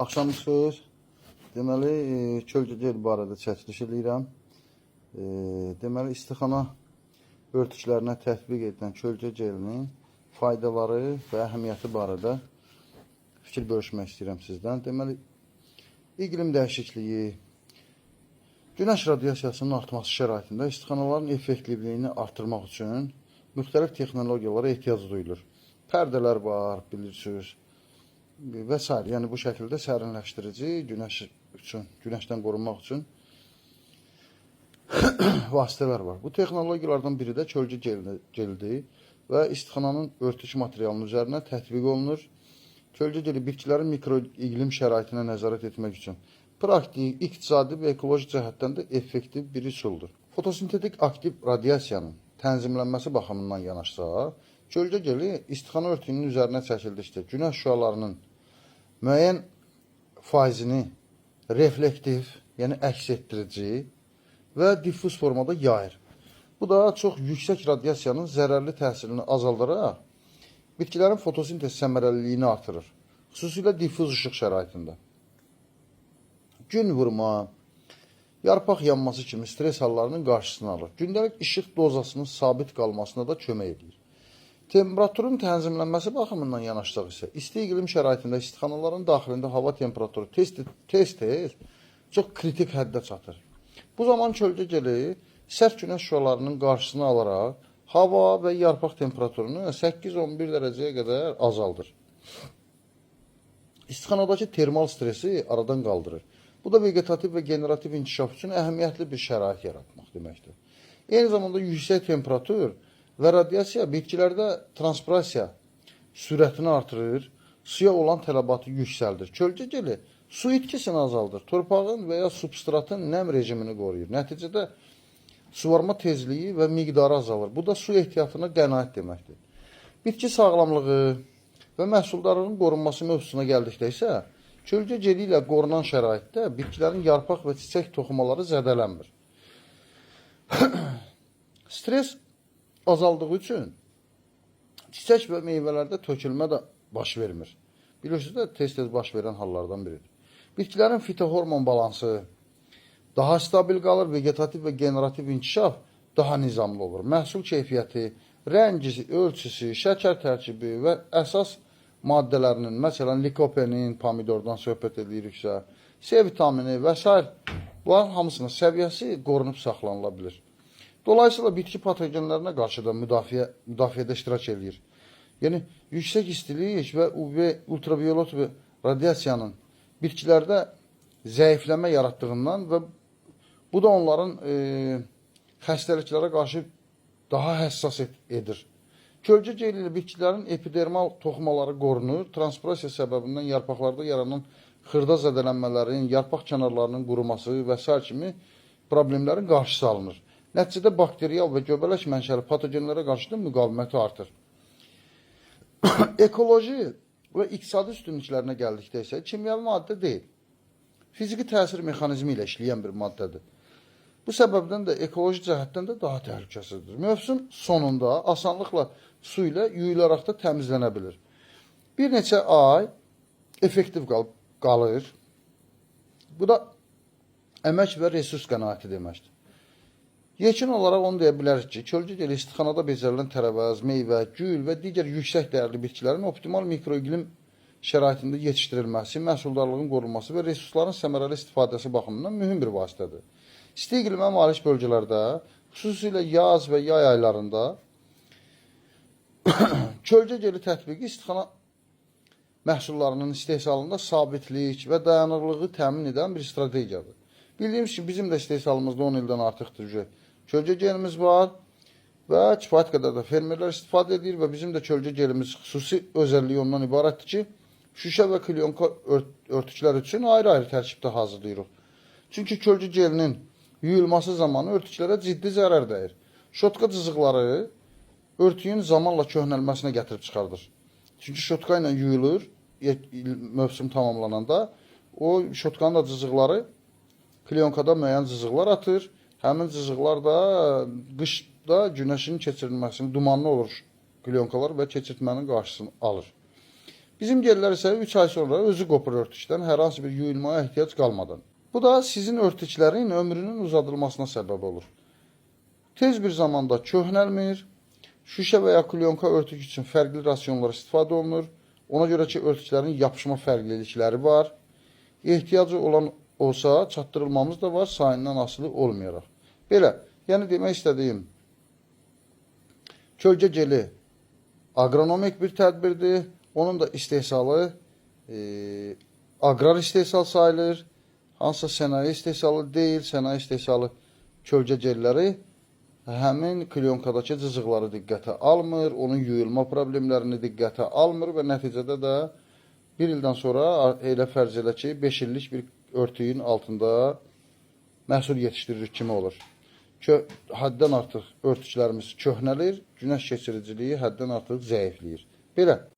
Axşamınız. Deməli, çölgə gel barədə çəkiliş edirəm. Deməli, istixana örtüklərinə tətbiq edilən çölgə gelinin faydaları və əhəmiyyəti barədə fikir bölüşmək istəyirəm sizdən. Deməli, iqlim dəyişikliyi, günəş radiasiyasının artması şəraitində istixanaların effektivliyini artırmaq üçün müxtəlif texnologiyalara ehtiyac duyulur. Pərdələr var, bilirsiniz. Və s. Yəni bu şəkildə sərinləşdirici günəşdən qorunmaq üçün vasitələr var. Bu texnologiyalardan biri də çölgə geldir və istixananın örtük materialının üzərinə tətbiq olunur. Çölgə geli bitkilərin mikroiqlim şəraitinə nəzarət etmək üçün praktik, iqtisadi və ekoloji cəhətdən də effektiv bir üsuldur. Fotosintetik aktiv radiasiyanın tənzimlənməsi baxımından yanaşsa, çölgə geli istixana örtüyünün üzərinə çəkildikdə günəş şüalarının müəyyən faizini reflektiv, yəni əks etdirici və diffuz formada yayır. Bu da çox yüksək radiasiyanın zərərli təsirini azaldaraq bitkilərin fotosintez səmərəliliyini artırır, xüsusilə diffuz işıq şəraitində. Gün vurma, yarpaq yanması kimi stres hallarının qarşısını alır. Gündəlik işıq dozasının sabit qalmasına da kömək edir. Temperaturun tənzimlənməsi baxımından yanaşsaq isə, isti iqlim şəraitində istixanaların daxilində hava temperaturu tez-tez çox kritik həddə çatır. Bu zaman çölgə geli sərt günəş şüalarının qarşısını alaraq hava və yarpaq temperaturunu 8-11 dərəcəyə qədər azaldır. İstixanadakı termal stresi aradan qaldırır. Bu da vegetativ və generativ inkişaf üçün əhəmiyyətli bir şərait yaratmaq deməkdir. Eyni zamanda yüksək temperatur və radiasiya bitkilərdə transpirasiya sürətini artırır, suya olan tələbatı yüksəldir. Çölgə geli su itkisini azaldır, torpağın və ya substratın nəm rejimini qoruyur. Nəticədə suvarma tezliyi və miqdarı azalır. Bu da su ehtiyatına qənaət deməkdir. Bitki sağlamlığı və məhsuldarlığın qorunması mövzusuna gəldikdə isə, çölgə geli ilə qorunan şəraitdə bitkilərin yarpaq və çiçək toxumaları zədələnmir. Stres azaldığı üçün çiçək və meyvələrdə tökülmə də baş vermir. Bilirsiniz də tez-tez baş verən hallardan biridir. Bitkilərin fitohormon balansı daha stabil qalır, vegetativ və generativ inkişaf daha nizamlı olur. Məhsul keyfiyyəti, rəngi, ölçüsü, şəkər tərkibi və əsas maddələrinin, məsələn, likopenin, pomidordan söhbət ediriksə, C vitamini və s. bunların hamısının səviyyəsi qorunub saxlanıla bilir. Dolayısıyla bitki patogenlərinə qarşı da müdafiədə iştirak edir. Yəni, yüksək istilik və UV, ultraviyolot və radiasiyanın bitkilərdə zəifləmə yaratdığından və bu da onların xəstəliklərə qarşı daha həssas edir. Kölgə geli ilə bitkilərin epidermal toxumaları qorunur, transpirasiya səbəbindən yarpaqlarda yaranan xırda zədələnmələrin, yarpaq kənarlarının quruması və s. kimi problemlərin qarşısı alınır. Nəticədə bakterial və göbələk mənşəli patogenlərə qarşı da müqaviməti artır. Ekoloji və iqtisadi üstünlüklərinə gəldikdə isə kimyəvi maddə deyil, fiziki təsir mexanizmi ilə işləyən bir maddədir. Bu səbəbdən də ekoloji cəhətdən də daha təhlükəsizdir. Mövsüm sonunda asanlıqla su ilə yuyularaq da təmizlənə bilir. Bir neçə ay effektiv qalır. Bu da əmək və resurs qənaəti deməkdir. Yekun olaraq onu deyə bilərik ki, kölgə geli istixanada becərilən tərəvəz, meyvə, gül və digər yüksək dəyərli bitkilərin optimal mikroiqlim şəraitində yetişdirilməsi, məhsuldarlığın qorunması və resursların səmərəli istifadəsi baxımından mühüm bir vasitədir. İsti iqlimə malik bölgələrdə, xüsusilə yaz və yay aylarında kölgə geli tətbiqi istixana məhsullarının istehsalında sabitlik və dayanıqlığı təmin edən bir strategiyadır. Bildiyimiz ki, bizim də istehsalımızda 10 ildən artıqdır. Kölgə gelimiz var və kifayət qədər də fermerlər istifadə edir və bizim də kölgə gelimiz xüsusi özəlliyi ondan ibarətdir ki, şüşə və klyonka örtüklər üçün ayrı-ayrı tərkibdə hazırlayırıq. Çünki kölgə gelinin yuyulması zamanı örtüklərə ciddi zərər dəyir. Şotka cızıqları örtüyün zamanla köhnəlməsinə gətirib çıxardır. Çünki şotka ilə yuyulur, mövsüm tamamlananda o şotkanın da cızıqları klyonkada müəyyən cızıqlar atır. Həmin cızıqlar da qışda günəşin keçirilməsini, dumanlı olur klyonkalar və keçirtmənin qarşısını alır. Bizim gellər isə 3 ay sonra özü qopur örtükdən, hər hansı bir yuyulmaya ehtiyac qalmadan. Bu da sizin örtüklərin ömrünün uzadılmasına səbəb olur. Tez bir zamanda köhnəlmir, şüşə və ya klyonka örtük üçün fərqli rasyonlar istifadə olunur. Ona görə ki, örtüklərin yapışma fərqlilikləri var. Ehtiyacı olan olsa, çatdırılmamız da var, sayından asılı olmayaraq. Belə, yəni demək istədiyim, kölgə geli agronomik bir tədbirdir. Onun da istehsalı agrar istehsal sayılır. Hansısa sənaye istehsalı deyil, sənaye istehsalı kölgə gelləri həmin klyonkadakı cızıqları diqqətə almır, onun yuyulma problemlərini diqqətə almır və nəticədə də bir ildən sonra elə fərz elə ki, 5 illik bir örtüyün altında məhsul yetişdiririk kimi olur. Həddən artıq örtüklərimiz köhnəlir, günəş keçiriciliyi həddən artıq zəifləyir. Belə.